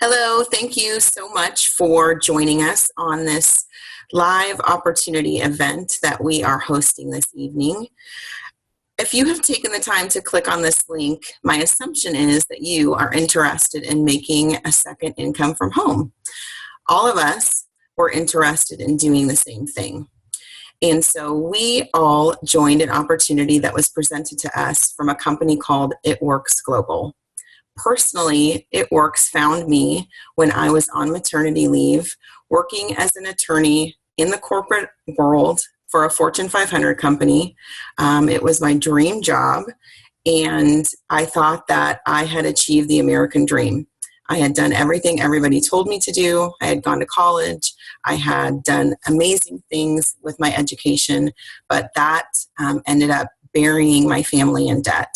Hello, thank you so much for joining us on this live opportunity event that we are hosting this evening. If you have taken the time to click on this link, my assumption is that you are interested in making a second income from home. All of us were interested in doing the same thing. And so we all joined an opportunity that was presented to us from a company called It Works Global. Personally, It Works found me when I was on maternity leave, working as an attorney in the corporate world for a Fortune 500 company. It was my dream job, and I thought that I had achieved the American dream. I had done everything everybody told me to do. I had gone to college. I had done amazing things with my education, but that ended up burying my family in debt.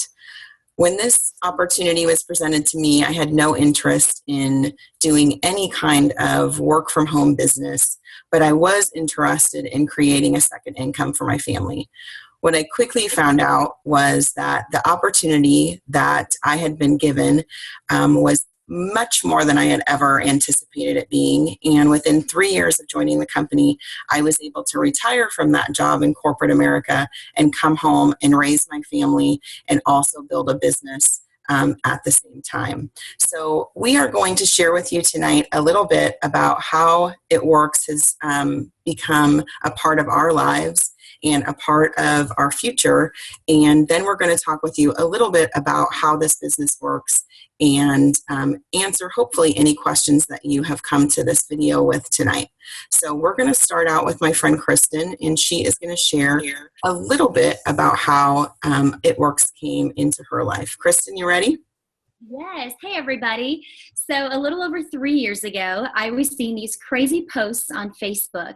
When this opportunity was presented to me, I had no interest in doing any kind of work from home business, but I was interested in creating a second income for my family. What I quickly found out was that the opportunity that I had been given was much more than I had ever anticipated it being. And within 3 years of joining the company, I was able to retire from that job in corporate America and come home and raise my family and also build a business at the same time. So we are going to share with you tonight a little bit about how It Works has become a part of our lives and a part of our future. And then we're going to talk with you a little bit about how this business works and answer hopefully any questions that you have come to this video with tonight. So we're going to start out with my friend Kristen, and she is going to share a little bit about how It Works came into her life. Kristen, you ready? Yes. Hey, everybody. So a little over 3 years ago, I was seeing these crazy posts on Facebook.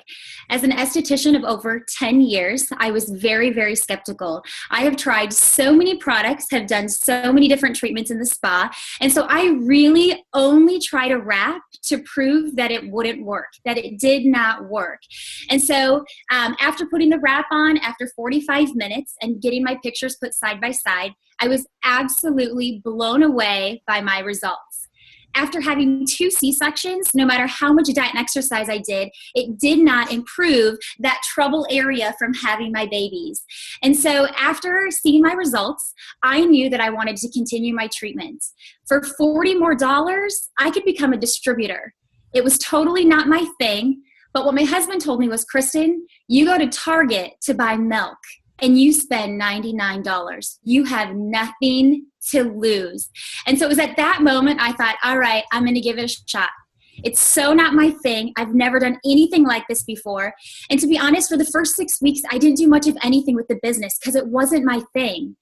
As an esthetician of over 10 years, I was very, very skeptical. I have tried so many products, have done so many different treatments in the spa. And so I really only tried a wrap to prove that it wouldn't work, that it did not work. And so after putting the wrap on, after 45 minutes and getting my pictures put side by side, I was absolutely blown away by my results. After having 2 C-sections, no matter how much diet and exercise I did, it did not improve that trouble area from having my babies. And so after seeing my results, I knew that I wanted to continue my treatment. For $40 more, I could become a distributor. It was totally not my thing, but what my husband told me was, Kristen, you go to Target to buy milk and you spend $99. You have nothing to lose. And so it was at that moment I thought, all right, I'm going to give it a shot. It's so not my thing. I've never done anything like this before. And to be honest, for the first 6 weeks, I didn't do much of anything with the business because it wasn't my thing.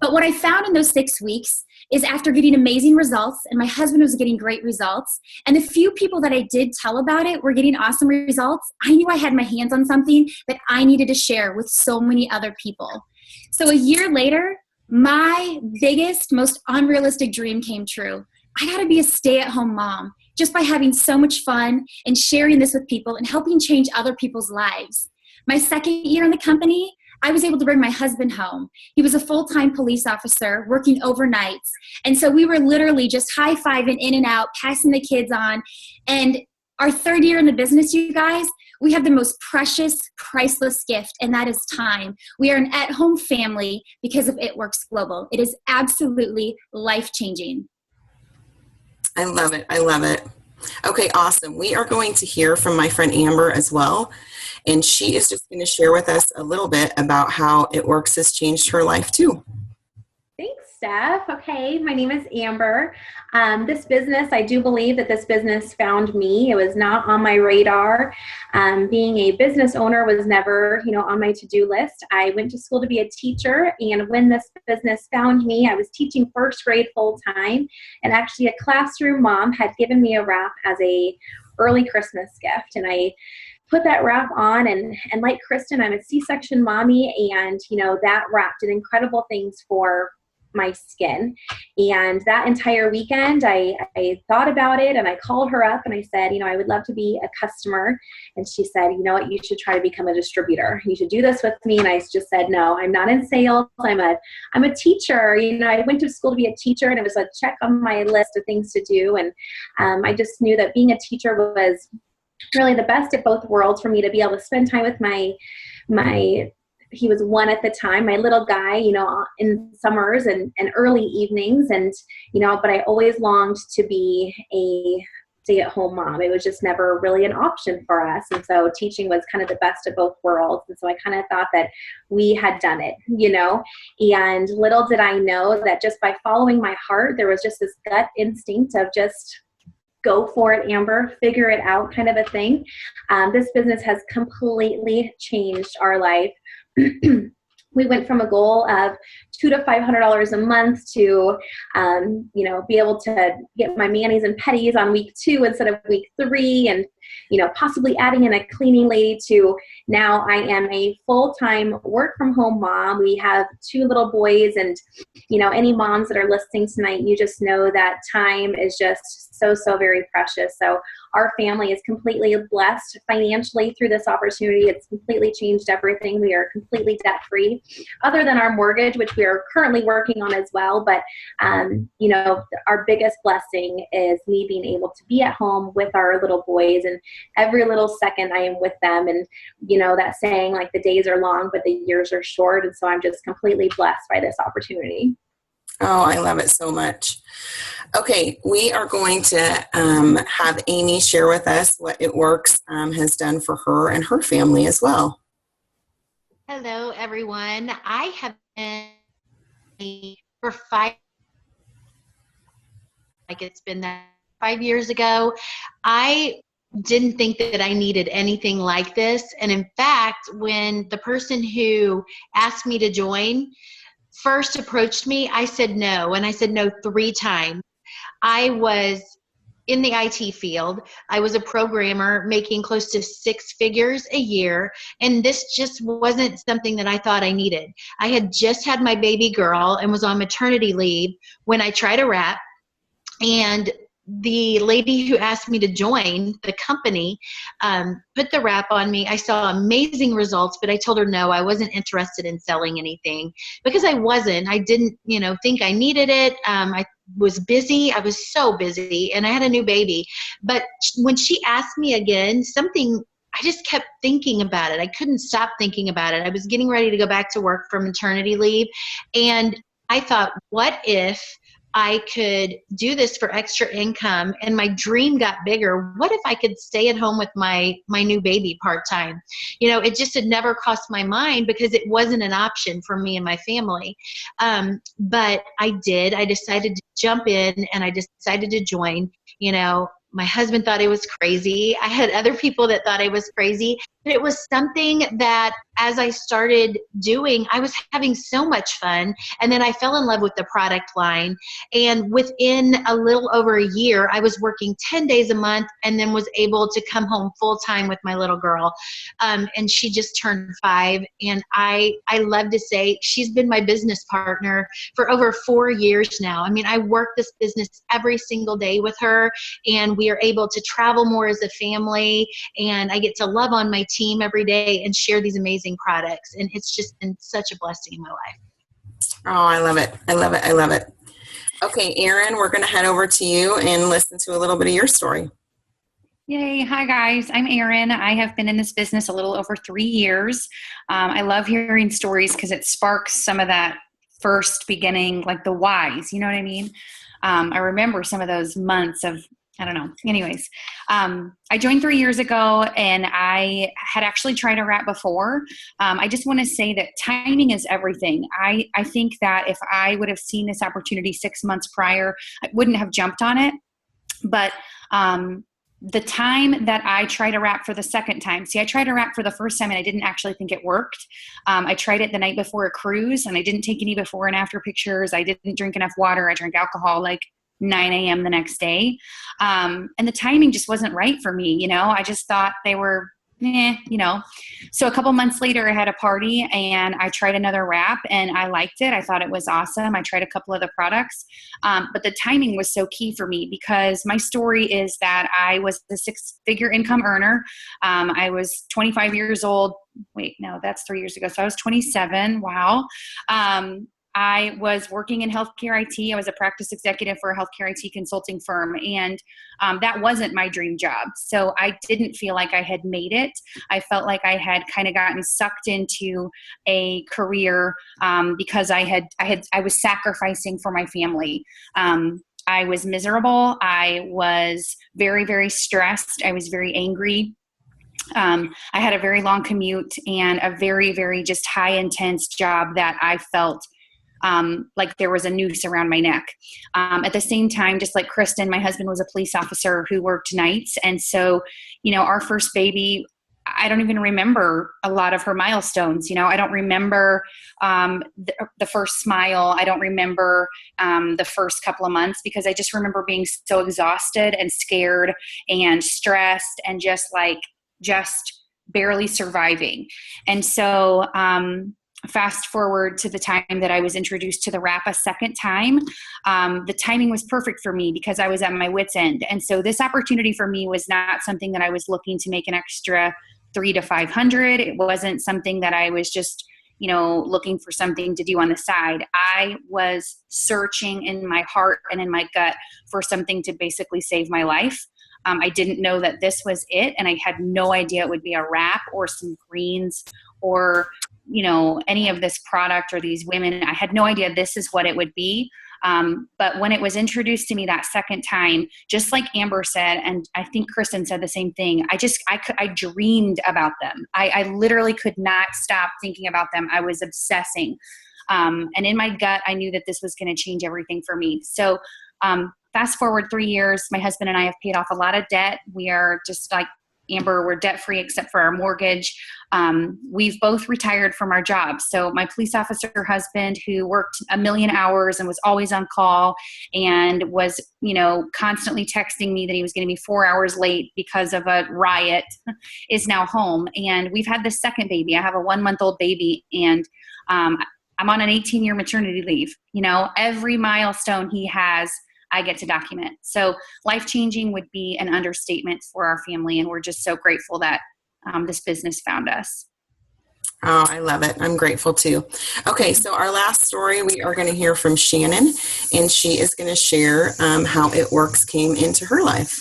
But what I found in those 6 weeks is after getting amazing results, and my husband was getting great results, and the few people that I did tell about it were getting awesome results, I knew I had my hands on something that I needed to share with so many other people. So a year later, my biggest, most unrealistic dream came true. I got to be a stay-at-home mom just by having so much fun and sharing this with people and helping change other people's lives. My second year in the company, I was able to bring my husband home. He was a full-time police officer working overnights. And so we were literally just high-fiving in and out, passing the kids on. And our third year in the business, you guys, we have the most precious, priceless gift, and that is time. We are an at-home family because of It Works Global. It is absolutely life-changing. I love it. I love it. Okay, awesome. We are going to hear from my friend Amber as well. And she is just going to share with us a little bit about how It Works has changed her life too. Thanks, Steph. Okay, my name is Amber. This business, I do believe that this business found me. It was not on my radar. Being a business owner was never, on my to-do list. I went to school to be a teacher, and when this business found me, I was teaching first grade full-time, and actually a classroom mom had given me a wrap as a early Christmas gift, and I put that wrap on, and like Kristen, I'm a C-section mommy, and that wrap did incredible things for my skin. And that entire weekend, I thought about it, and I called her up and I said, I would love to be a customer. And she said, you know what, you should try to become a distributor. You should do this with me. And I just said, no, I'm not in sales. I'm a teacher. I went to school to be a teacher, and it was a check on my list of things to do. And I just knew that being a teacher was really the best of both worlds for me, to be able to spend time with my he was 1 at the time, my little guy, in summers and early evenings. And, but I always longed to be a stay-at-home mom. It was just never really an option for us. And so teaching was kind of the best of both worlds. And so I kind of thought that we had done it, and little did I know that just by following my heart, there was just this gut instinct of just go for it, Amber, figure it out kind of a thing. This business has completely changed our life. We went from a goal of $200 to $500 a month to, be able to get my manis and petties on week 2 instead of week 3, and, possibly adding in a cleaning lady, to now I am a full-time work from home mom. We have 2 little boys, and, any moms that are listening tonight, you just know that time is just so very precious. So our family is completely blessed financially through this opportunity. It's completely changed everything. We are completely debt-free, other than our mortgage, which we are currently working on as well. But, our biggest blessing is me being able to be at home with our little boys, and every little second I am with them. And, that saying, like, the days are long, but the years are short. And so I'm just completely blessed by this opportunity. Oh, I love it so much. Okay, we are going to have Amy share with us what It Works has done for her and her family as well. Hello, everyone. I have been for 5, like it's been that 5 years ago. I didn't think that I needed anything like this. And in fact, when the person who asked me to join first approached me, I said no. And I said no 3 times. I was in the IT field. I was a programmer making close to 6 figures a year. And this just wasn't something that I thought I needed. I had just had my baby girl and was on maternity leave when I tried to wrap. And the lady who asked me to join the company put the wrap on me. I saw amazing results, but I told her no, I wasn't interested in selling anything because I wasn't. I didn't, think I needed it. I was busy. I was so busy, and I had a new baby. But when she asked me again, I just kept thinking about it. I couldn't stop thinking about it. I was getting ready to go back to work for maternity leave, and I thought, what if I could do this for extra income? And my dream got bigger. What if I could stay at home with my new baby part-time? It just had never crossed my mind because it wasn't an option for me and my family. But I did. I decided to jump in, and I decided to join. My husband thought I was crazy. I had other people that thought I was crazy. But it was something that as I started doing, I was having so much fun. And then I fell in love with the product line. And within a little over a year, I was working 10 days a month and then was able to come home full time with my little girl. And she just turned 5. And I love to say she's been my business partner for over 4 years now. I mean, I work this business every single day with her, and we are able to travel more as a family. And I get to love on my team every day and share these amazing products. And it's just been such a blessing in my life. Oh, I love it. I love it. I love it. Okay, Erin, we're going to head over to you and listen to a little bit of your story. Yay. Hi, guys. I'm Erin. I have been in this business a little over 3 years. I love hearing stories because it sparks some of that first beginning, like the whys, you know what I mean? I remember some of those months of, I don't know. Anyways, I joined 3 years ago, and I had actually tried a wrap before. I just want to say that timing is everything. I think that if I would have seen this opportunity 6 months prior, I wouldn't have jumped on it. But the time that I tried a wrap for the second time, I tried a wrap for the first time and I didn't actually think it worked. I tried it the night before a cruise, and I didn't take any before and after pictures. I didn't drink enough water. I drank alcohol like 9 a.m. the next day. And the timing just wasn't right for me. I just thought they were you know. So a couple months later, I had a party and I tried another wrap and I liked it. I thought it was awesome. I tried a couple of the products, but the timing was so key for me because my story is that I was a 6-figure income earner. I was 25 years old. Wait, no, that's 3 years ago. So I was 27. Wow. I was working in healthcare IT. I was a practice executive for a healthcare IT consulting firm, and that wasn't my dream job. So I didn't feel like I had made it. I felt like I had kind of gotten sucked into a career because I was sacrificing for my family. I was miserable. I was very, very stressed. I was very angry. I had a very long commute and a very, very just high intense job that I felt like there was a noose around my neck. At the same time, just like Kristen, my husband was a police officer who worked nights. And so, you know, our first baby, I don't even remember a lot of her milestones. You know, I don't remember the first smile. I don't remember the first couple of months because I just remember being so exhausted and scared and stressed and just barely surviving. And so, fast forward to the time that I was introduced to the wrap a second time, the timing was perfect for me because I was at my wit's end. And so this opportunity for me was not something that I was looking to make an extra $300 to $500. It wasn't something that I was just, you know, looking for something to do on the side. I was searching in my heart and in my gut for something to basically save my life. I didn't know that this was it. And I had no idea it would be a wrap or some greens or, you know, any of this product or these women. I had no idea this is what it would be. But when it was introduced to me that second time, just like Amber said, and I think Kristen said the same thing, I dreamed about them. I literally could not stop thinking about them. I was obsessing. And in my gut, I knew that this was going to change everything for me. So, fast forward 3 years, my husband and I have paid off a lot of debt. We are just like Amber, we're debt free except for our mortgage. We've both retired from our jobs. So my police officer husband, who worked a million hours and was always on call and was, you know, constantly texting me that he was going to be 4 hours late because of a riot, is now home. And we've had the second baby. I have a 1-month-old baby, and I'm on an 18-year maternity leave. You know, every milestone he has, I get to document. So life-changing would be an understatement for our family. And we're just so grateful that this business found us. Oh, I love it. I'm grateful too. Okay, so our last story, we are going to hear from Shannon, and she is going to share how It Works came into her life.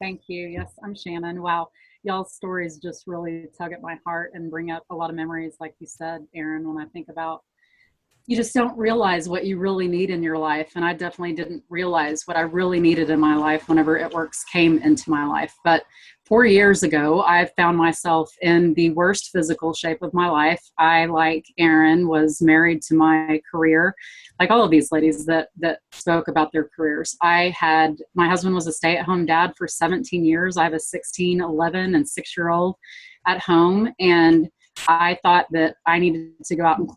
Thank you. Yes, I'm Shannon. Wow. Y'all's stories just really tug at my heart and bring up a lot of memories, like you said, Erin, when I think about you just don't realize what you really need in your life. And I definitely didn't realize what I really needed in my life whenever It Works came into my life. But 4 years ago, I found myself in the worst physical shape of my life. I, like Erin, was married to my career, like all of these ladies that spoke about their careers. My husband was a stay-at-home dad for 17 years. I have a 16, 11, and 6-year-old at home. And I thought that I needed to go out and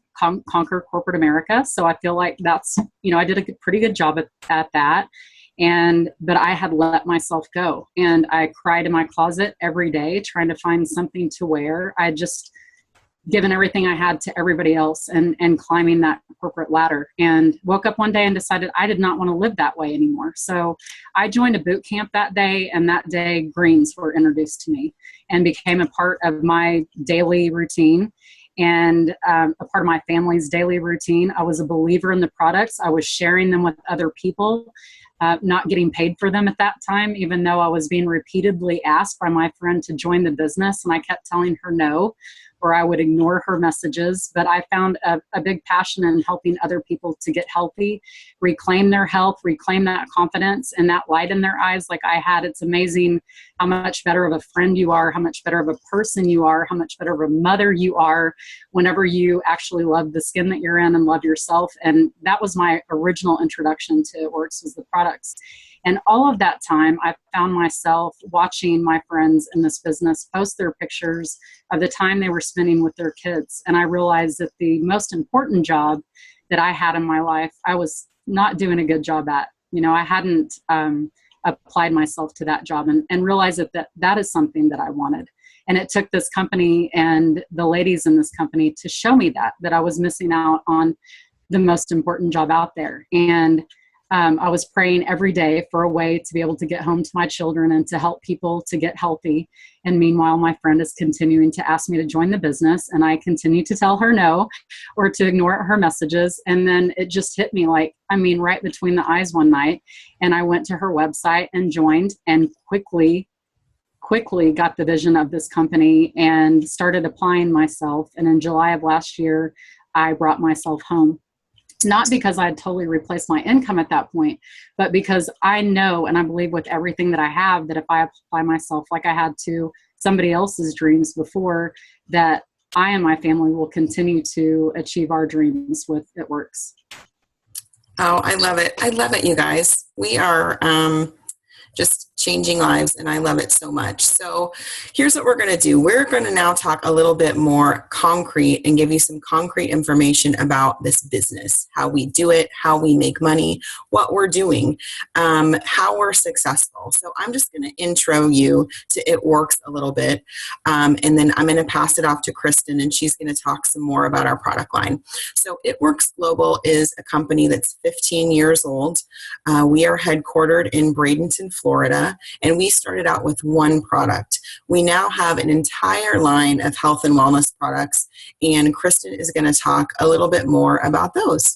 conquer corporate America. So I feel like that's, I did a pretty good job at that. But I had let myself go, and I cried in my closet every day trying to find something to wear. I just given everything I had to everybody else and climbing that corporate ladder, and woke up one day and decided I did not want to live that way anymore. So I joined a boot camp that day, and that day greens were introduced to me and became a part of my daily routine and a part of my family's daily routine. I was a believer in the products. I was sharing them with other people, not getting paid for them at that time, even though I was being repeatedly asked by my friend to join the business, and I kept telling her no, or I would ignore her messages. But I found a big passion in helping other people to get healthy, reclaim their health, reclaim that confidence and that light in their eyes like I had. It's amazing how much better of a friend you are, how much better of a person you are, how much better of a mother you are whenever you actually love the skin that you're in and love yourself. And that was my original introduction to It Works, was the products. And all of that time, I found myself watching my friends in this business post their pictures of the time they were spending with their kids. And I realized that the most important job that I had in my life, I was not doing a good job at. I hadn't applied myself to that job and realized that is something that I wanted. And it took this company and the ladies in this company to show me that I was missing out on the most important job out there. And I was praying every day for a way to be able to get home to my children and to help people to get healthy. And meanwhile, my friend is continuing to ask me to join the business, and I continue to tell her no or to ignore her messages. And then it just hit me right between the eyes one night. And I went to her website and joined, and quickly got the vision of this company and started applying myself. And in July of last year, I brought myself home. Not because I had totally replaced my income at that point, but because I know and I believe with everything that I have that if I apply myself like I had to somebody else's dreams before, that I and my family will continue to achieve our dreams with It Works. Oh, I love it. I love it, you guys. We are just changing lives, and I love it so much. So here's what we're going to do. We're going to now talk a little bit more concrete and give you some concrete information about this business, how we do it, how we make money, what we're doing, how we're successful. So I'm just going to intro you to It Works a little bit, and then I'm going to pass it off to Kristen, and she's going to talk some more about our product line. So It Works Global is a company that's 15 years old. We are headquartered in Bradenton, Florida. And we started out with one product. We now have an entire line of health and wellness products, and Kristen is going to talk a little bit more about those.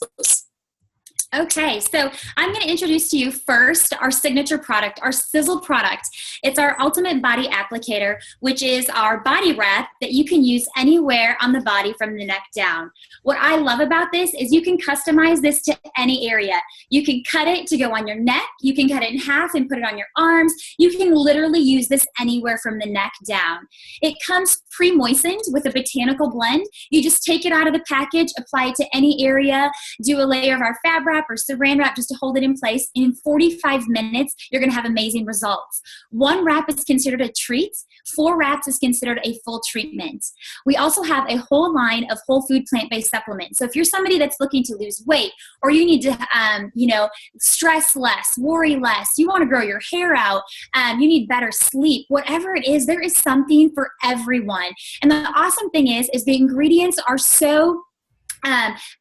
Okay, so I'm going to introduce to you first our signature product, our Sizzle product. It's our ultimate body applicator, which is our body wrap that you can use anywhere on the body from the neck down. What I love about this is you can customize this to any area. You can cut it to go on your neck. You can cut it in half and put it on your arms. You can literally use this anywhere from the neck down. It comes pre-moistened with a botanical blend. You just take it out of the package, apply it to any area, do a layer of our fab wrap or saran wrap just to hold it in place. In 45 minutes, you're going to have amazing results. One wrap is considered a treat. 4 wraps is considered a full treatment. We also have a whole line of whole food plant-based supplements. So if you're somebody that's looking to lose weight, or you need to, stress less, worry less, you want to grow your hair out, you need better sleep, whatever it is, there is something for everyone. And the awesome thing is the ingredients are so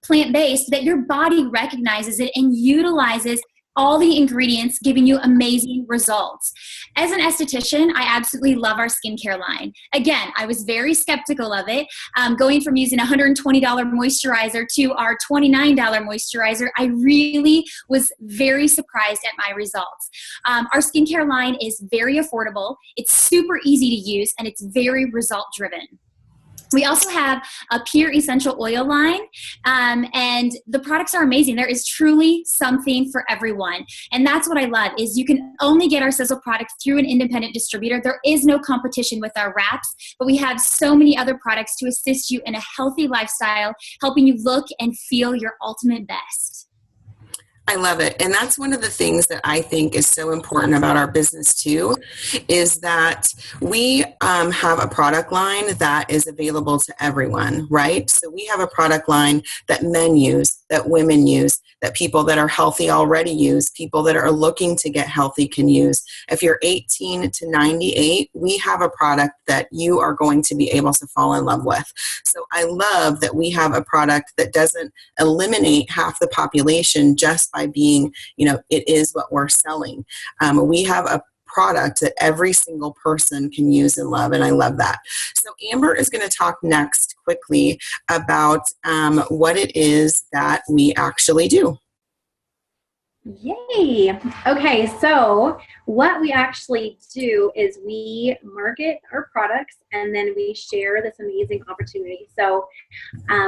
plant-based that your body recognizes it and utilizes all the ingredients, giving you amazing results. As an esthetician, I absolutely love our skincare line. Again, I was very skeptical of it. Going from using a $120 moisturizer to our $29 moisturizer, I really was very surprised at my results. Our skincare line is very affordable, it's super easy to use, and it's very result-driven. We also have a pure essential oil line, and the products are amazing. There is truly something for everyone, and that's what I love is you can only get our Sizzle products through an independent distributor. There is no competition with our wraps, but we have so many other products to assist you in a healthy lifestyle, helping you look and feel your ultimate best. I love it. And that's one of the things that I think is so important about our business too, is that we have a product line that is available to everyone, right? So we have a product line that men use, that women use, that people that are healthy already use, people that are looking to get healthy can use. If you're 18 to 98, we have a product that you are going to be able to fall in love with. So I love that we have a product that doesn't eliminate half the population just by being, it is what we're selling. We have a product that every single person can use and love, and I love that. So Amber is going to talk next quickly about what it is that we actually do. Yay! Okay, so what we actually do is we market our products and then we share this amazing opportunity. So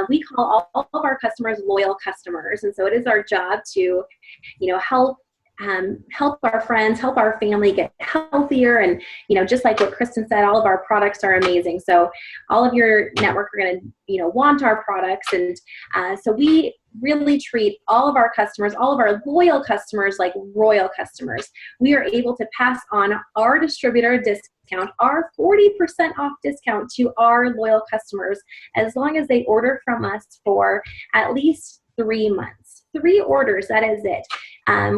we call all of our customers loyal customers, and so it is our job to, help our friends, help our family get healthier. And, just like what Kristen said, all of our products are amazing. So all of your network are going to, want our products. And so we really treat all of our customers, all of our loyal customers like royal customers. We are able to pass on our distributor discount, our 40% off discount to our loyal customers as long as they order from us for at least 3 months. 3 orders, that is it.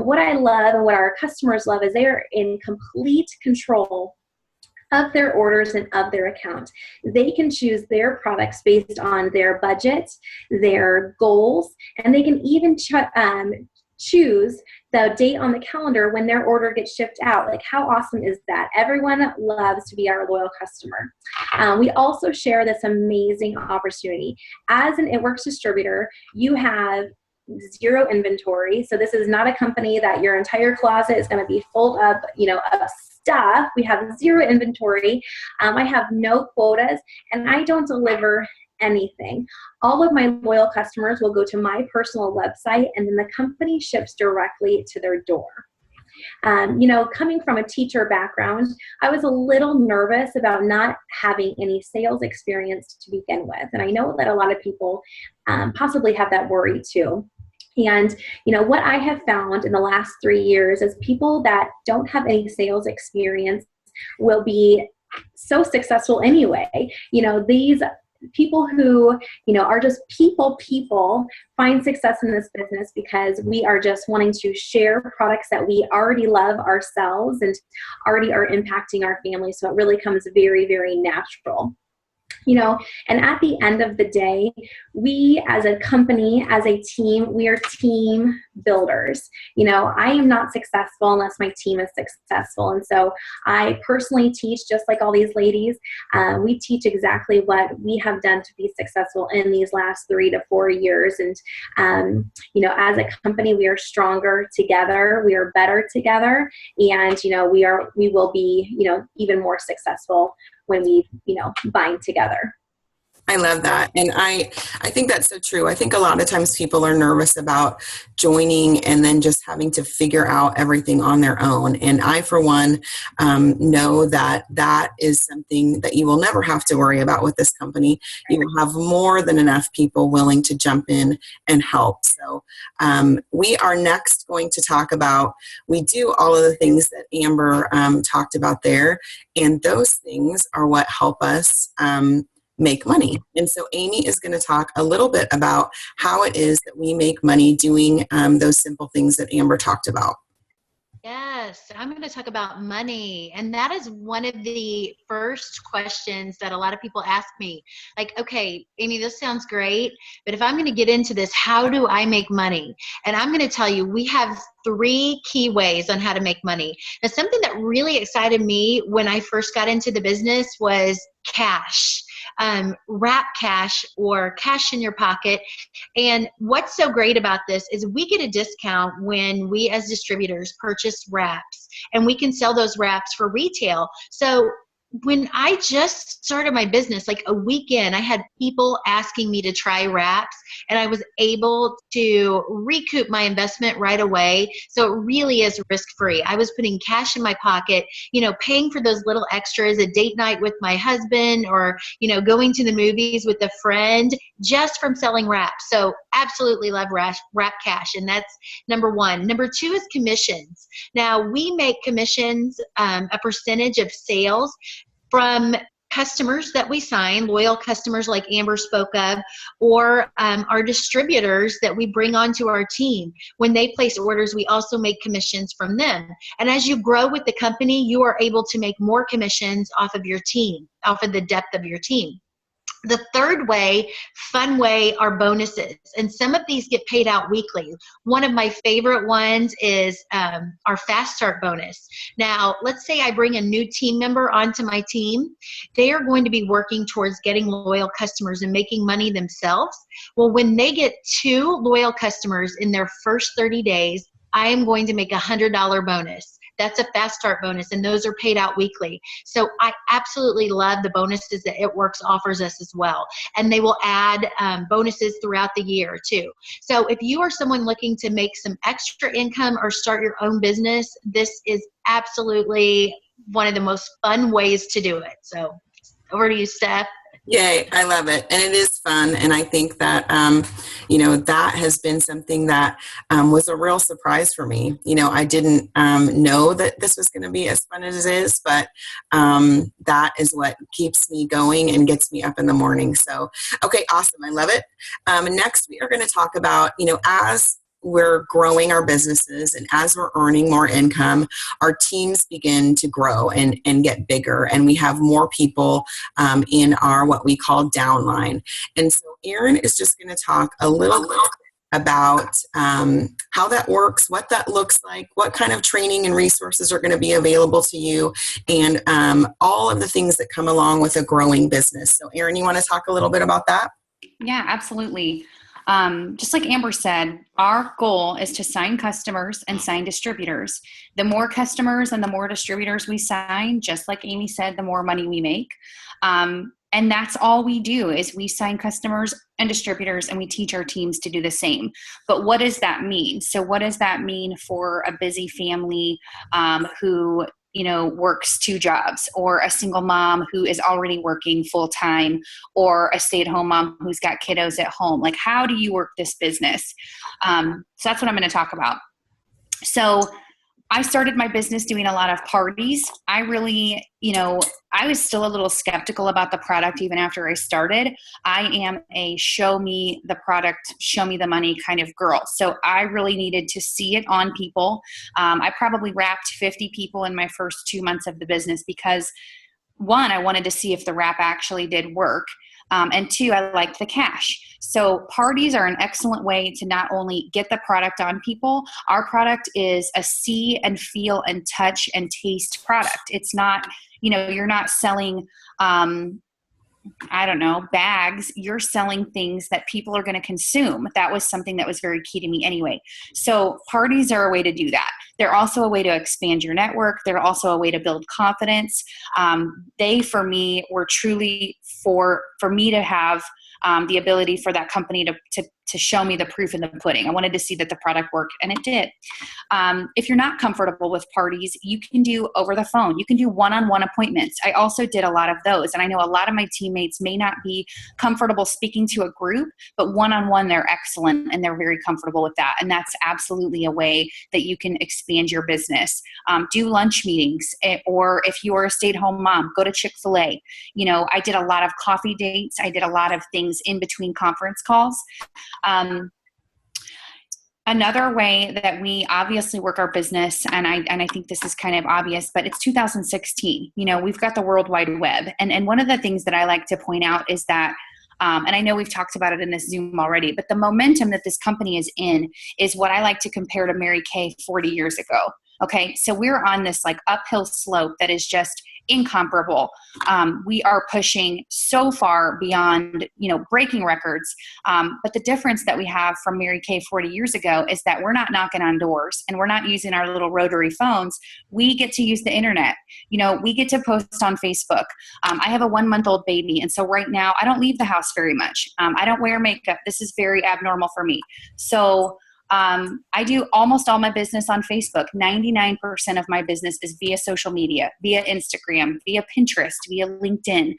What I love and what our customers love is they are in complete control of their orders and of their account. They can choose their products based on their budget, their goals, and they can even choose the date on the calendar when their order gets shipped out. Like, how awesome is that? Everyone loves to be our loyal customer. We also share this amazing opportunity. As an It Works distributor, you have zero inventory. So this is not a company that your entire closet is going to be full of, of stuff. We have zero inventory. I have no quotas, and I don't deliver anything. All of my loyal customers will go to my personal website, and then the company ships directly to their door. Coming from a teacher background, I was a little nervous about not having any sales experience to begin with. And I know that a lot of people possibly have that worry too. And, what I have found in the last 3 years is people that don't have any sales experience will be so successful anyway. These people who, are just people find success in this business because we are just wanting to share products that we already love ourselves and already are impacting our family. So it really comes very, very natural. And at the end of the day, we as a company, as a team, we are team builders. I am not successful unless my team is successful. And so I personally teach, just like all these ladies, we teach exactly what we have done to be successful in these last 3 to 4 years. And, as a company, we are stronger together. We are better together. And, we will be, even more successful when we, bind together. I love that. And I think that's so true. I think a lot of times people are nervous about joining and then just having to figure out everything on their own. And I, for one, know that that is something that you will never have to worry about with this company. You will have more than enough people willing to jump in and help. So we are next going to talk about, we do all of the things that Amber talked about there. And those things are what help us make money. And so Amy is going to talk a little bit about how it is that we make money doing those simple things that Amber talked about. Yes, I'm going to talk about money. And that is one of the first questions that a lot of people ask me. Like, okay, Amy, this sounds great, but if I'm going to get into this, how do I make money? And I'm going to tell you, we have 3 key ways on how to make money. Now, something that really excited me when I first got into the business was cash. Wrap cash or cash in your pocket. And what's so great about this is we get a discount when we as distributors purchase wraps, and we can sell those wraps for retail. So when I just started my business, like a weekend, I had people asking me to try wraps, and I was able to recoup my investment right away. So it really is risk-free. I was putting cash in my pocket, paying for those little extras, a date night with my husband, or, going to the movies with a friend, just from selling wraps. So absolutely love wrap cash. And that's number 1. Number 2 is commissions. Now, we make commissions, a percentage of sales from customers that we sign, loyal customers like Amber spoke of, or our distributors that we bring onto our team. When they place orders, we also make commissions from them. And as you grow with the company, you are able to make more commissions off of your team, off of the depth of your team. The third way, fun way, are bonuses. And some of these get paid out weekly. One of my favorite ones is our Fast Start bonus. Now, let's say I bring a new team member onto my team. They are going to be working towards getting loyal customers and making money themselves. Well, when they get 2 loyal customers in their first 30 days, I am going to make a $100 bonus. That's a Fast Start bonus, and those are paid out weekly. So I absolutely love the bonuses that It Works offers us as well. And they will add bonuses throughout the year too. So if you are someone looking to make some extra income or start your own business, this is absolutely one of the most fun ways to do it. So over to you, Steph. Yay, I love it. And it is fun. And I think that, that has been something that was a real surprise for me. I didn't know that this was going to be as fun as it is, but that is what keeps me going and gets me up in the morning. So, okay, awesome. I love it. Next, we are going to talk about, as we're growing our businesses and as we're earning more income, our teams begin to grow and get bigger, and we have more people in our what we call downline. And so Erin is just going to talk a little bit about how that works, what that looks like, what kind of training and resources are going to be available to you, and all of the things that come along with a growing business. So Erin, you want to talk a little bit about that? Yeah, absolutely. Just like Amber said, our goal is to sign customers and sign distributors. The more customers and the more distributors we sign, just like Amy said, the more money we make. And that's all we do is we sign customers and distributors, and we teach our teams to do the same. But what does that mean? So what does that mean for a busy family who works 2 jobs, or a single mom who is already working full time, or a stay-at-home mom who's got kiddos at home? Like, how do you work this business? So that's what I'm going to talk about. So I started my business doing a lot of parties. I really, I was still a little skeptical about the product even after I started. I am a show me the product, show me the money kind of girl. So I really needed to see it on people. I probably wrapped 50 people in my first 2 months of the business because, one, I wanted to see if the wrap actually did work. And 2, I liked the cash. So parties are an excellent way to not only get the product on people. Our product is a see and feel and touch and taste product. It's not, you're not selling, bags. You're selling things that people are going to consume. That was something that was very key to me anyway. So parties are a way to do that. They're also a way to expand your network. They're also a way to build confidence. They, for me, were truly for me to have the ability for that company to show me the proof in the pudding. I wanted to see that the product worked, and it did. If you're not comfortable with parties, you can do over the phone. You can do one-on-one appointments. I also did a lot of those, and I know a lot of my teammates may not be comfortable speaking to a group, but one-on-one, they're excellent, and they're very comfortable with that, and that's absolutely a way that you can expand your business. Do lunch meetings, or if you're a stay-at-home mom, go to Chick-fil-A. I did a lot of coffee dates. I did a lot of things in between conference calls. Another way that we obviously work our business, and I think this is kind of obvious, but it's 2016. We've got the World Wide Web. And one of the things that I like to point out is that, and I know we've talked about it in this Zoom already, but the momentum that this company is in is what I like to compare to Mary Kay 40 years ago. Okay, so we're on this like uphill slope that is just incomparable. We are pushing so far beyond, breaking records. But the difference that we have from Mary Kay 40 years ago is that we're not knocking on doors and we're not using our little rotary phones. We get to use the internet. We get to post on Facebook. I have a 1-month-old baby. And so right now I don't leave the house very much. I don't wear makeup. This is very abnormal for me. So I do almost all my business on Facebook. 99% of my business is via social media, via Instagram, via Pinterest, via LinkedIn.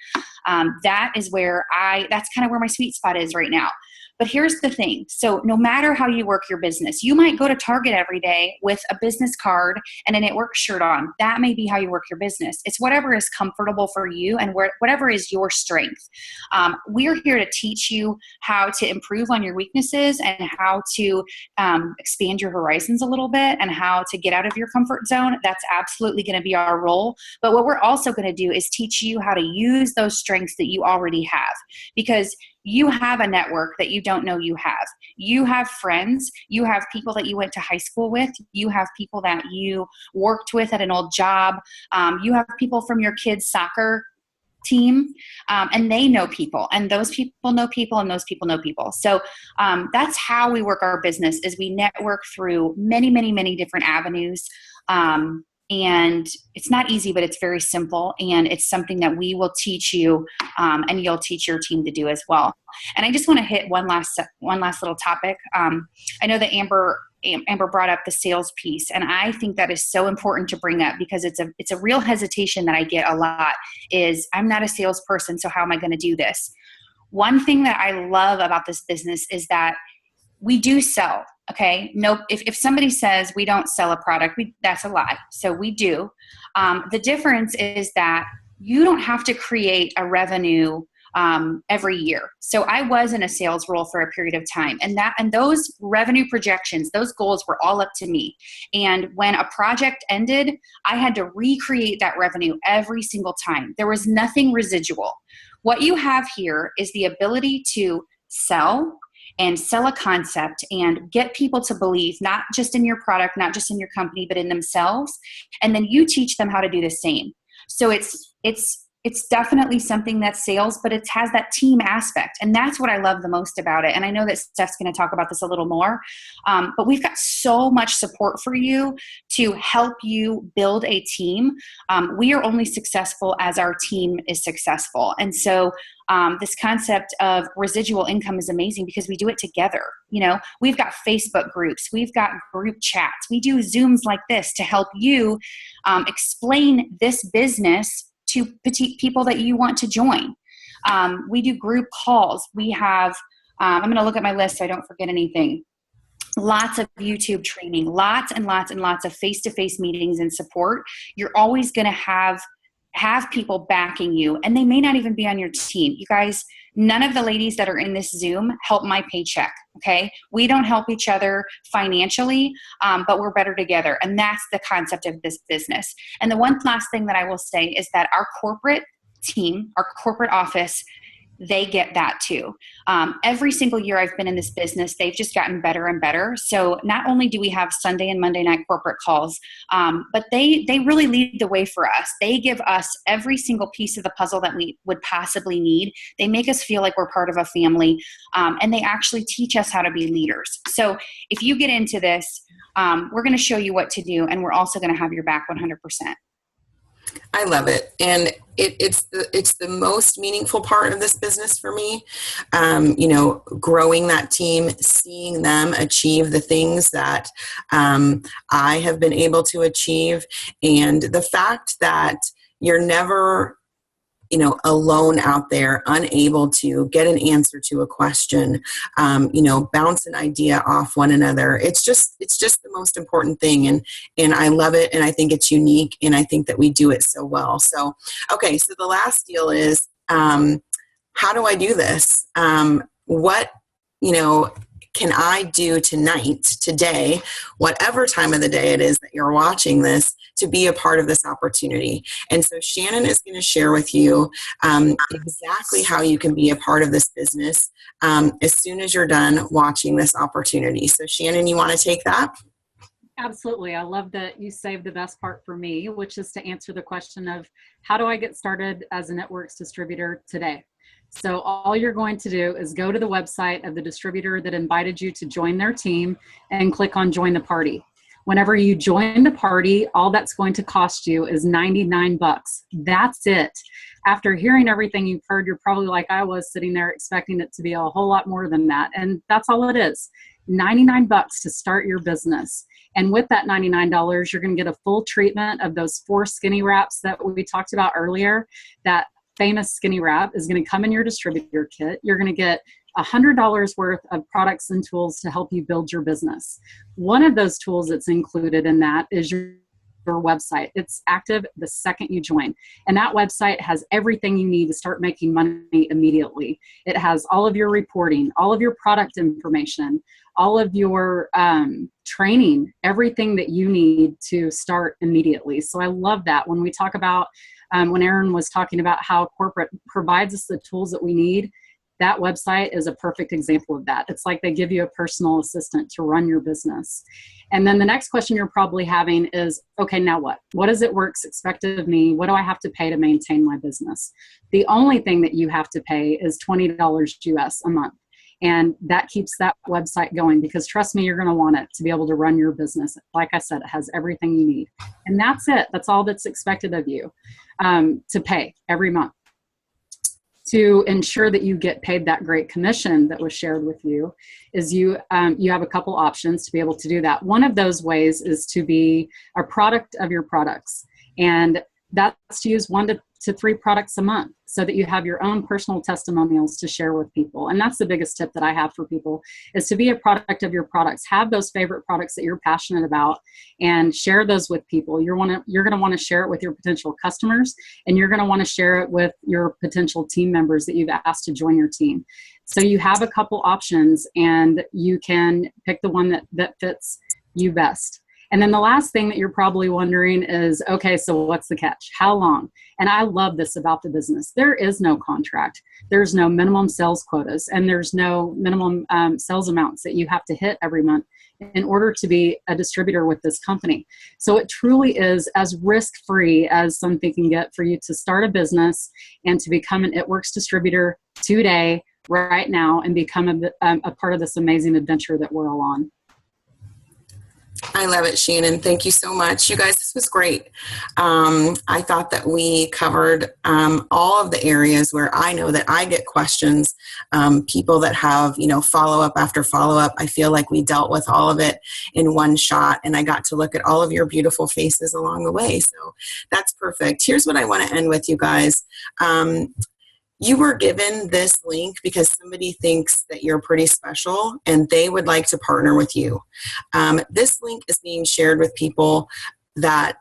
That's kind of where my sweet spot is right now. But here's the thing. So no matter how you work your business, you might go to Target every day with a business card and a network shirt on. That may be how you work your business. It's whatever is comfortable for you and whatever is your strength. We're here to teach you how to improve on your weaknesses and how to expand your horizons a little bit and how to get out of your comfort zone. That's absolutely going to be our role. But what we're also going to do is teach you how to use those strengths that you already have, because you have a network that you don't know you have. You have friends. You have people that you went to high school with. You have people that you worked with at an old job. You have people from your kids' soccer team, and they know people, and those people know people, and those people know people. So that's how we work our business, is we network through many, many, many different avenues. And it's not easy, but it's very simple. And it's something that we will teach you, and you'll teach your team to do as well. And I just want to hit one last little topic. I know that Amber brought up the sales piece, and I think that is so important to bring up, because it's a real hesitation that I get a lot is, I'm not a salesperson, so how am I going to do this? One thing that I love about this business is that we do sell. Okay. No, if somebody says we don't sell a product, that's a lie. So we do. The difference is that you don't have to create a revenue every year. So I was in a sales role for a period of time, and those revenue projections, those goals were all up to me. And when a project ended, I had to recreate that revenue every single time. There was nothing residual. What you have here is the ability to sell a concept and get people to believe not just in your product, not just in your company, but in themselves. And then you teach them how to do the same. So it's definitely something that's sales, but it has that team aspect. And that's what I love the most about it. And I know that Steph's going to talk about this a little more, but we've got so much support for you to help you build a team. We are only successful as our team is successful. And so this concept of residual income is amazing because we do it together. You know, we've got Facebook groups, we've got group chats, we do Zooms like this to help you explain this business to people that you want to join. We do group calls. We have, I'm going to look at my list so I don't forget anything. Lots of YouTube training, lots and lots and lots of face-to-face meetings and support. You're always going to have people backing you, and they may not even be on your team. You guys, none of the ladies that are in this Zoom help my paycheck, okay? We don't help each other financially, but we're better together, and that's the concept of this business. And the one last thing that I will say is that our corporate team, our corporate office, they get that too. Every single year I've been in this business, they've just gotten better and better. So not only do we have Sunday and Monday night corporate calls, but they really lead the way for us. They give us every single piece of the puzzle that we would possibly need. They make us feel like we're part of a family, and they actually teach us how to be leaders. So if you get into this, we're going to show you what to do, and we're also going to have your back 100%. I love it. And it's the most meaningful part of this business for me. Growing that team, seeing them achieve the things that I have been able to achieve. And the fact that you're never alone out there, unable to get an answer to a question, bounce an idea off one another. It's just the most important thing. And I love it. And I think it's unique. And I think that we do it so well. So, okay. So the last deal is, how do I do this? What can I do today, whatever time of the day it is that you're watching this, to be a part of this opportunity? And so Shannon is going to share with you exactly how you can be a part of this business as soon as you're done watching this opportunity. So Shannon, you want to take that? Absolutely. I love that you saved the best part for me, which is to answer the question of how do I get started as a Networks distributor today? So all you're going to do is go to the website of the distributor that invited you to join their team and click on Join the Party. Whenever you join the party, all that's going to cost you is $99. That's it. After hearing everything you've heard, you're probably like I was, sitting there expecting it to be a whole lot more than that. And that's all it is. $99 to start your business. And with that $99, you're going to get a full treatment of those 4 skinny wraps that we talked about earlier. That famous skinny wrap is going to come in your distributor kit. You're going to get $100 worth of products and tools to help you build your business. One of those tools that's included in that is your website. It's active the second you join. And that website has everything you need to start making money immediately. It has all of your reporting, all of your product information, all of your training, everything that you need to start immediately. So I love that. When we talk about, when Erin was talking about how corporate provides us the tools that we need, that website is a perfect example of that. It's like they give you a personal assistant to run your business. And then the next question you're probably having is, okay, now what? What is it works expected of me? What do I have to pay to maintain my business? The only thing that you have to pay is $20 US a month. And that keeps that website going, because trust me, you're going to want it to be able to run your business. Like I said, it has everything you need. And that's it. That's all that's expected of you to pay every month. To ensure that you get paid that great commission that was shared with you, is you have a couple options to be able to do that. One of those ways is to be a product of your products. And that's to use 1 to 3 products a month so that you have your own personal testimonials to share with people. And that's the biggest tip that I have for people, is to be a product of your products. Have those favorite products that you're passionate about and share those with people. You're going to want to share it with your potential customers, and you're going to want to share it with your potential team members that you've asked to join your team. So you have a couple options, and you can pick the one that fits you best. And then the last thing that you're probably wondering is, okay, so what's the catch? How long? And I love this about the business. There is no contract. There's no minimum sales quotas, and there's no minimum sales amounts that you have to hit every month in order to be a distributor with this company. So it truly is as risk-free as something can get for you to start a business and to become an It Works distributor today, right now, and become a part of this amazing adventure that we're all on. I love it, Shannon. Thank you so much. You guys, this was great. I thought that we covered all of the areas where I know that I get questions, people that have, follow-up after follow-up. I feel like we dealt with all of it in one shot, and I got to look at all of your beautiful faces along the way. So that's perfect. Here's what I want to end with, you guys. You were given this link because somebody thinks that you're pretty special and they would like to partner with you. This link is being shared with people that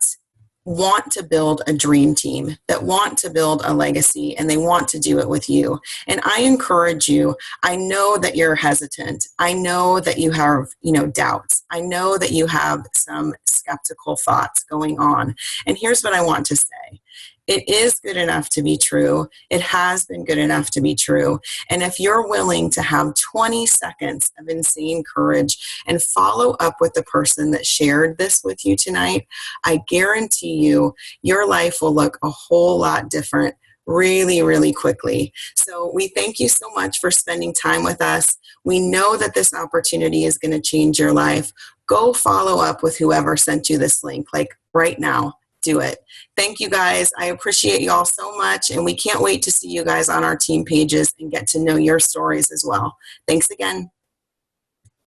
want to build a dream team, that want to build a legacy, and they want to do it with you. And I encourage you. I know that you're hesitant. I know that you have, doubts. I know that you have some skeptical thoughts going on. And here's what I want to say. It is good enough to be true. It has been good enough to be true. And if you're willing to have 20 seconds of insane courage and follow up with the person that shared this with you tonight, I guarantee you, your life will look a whole lot different really, really quickly. So we thank you so much for spending time with us. We know that this opportunity is going to change your life. Go follow up with whoever sent you this link, like right now. Do it. Thank you guys. I appreciate you all so much, and we can't wait to see you guys on our team pages and get to know your stories as well. Thanks again.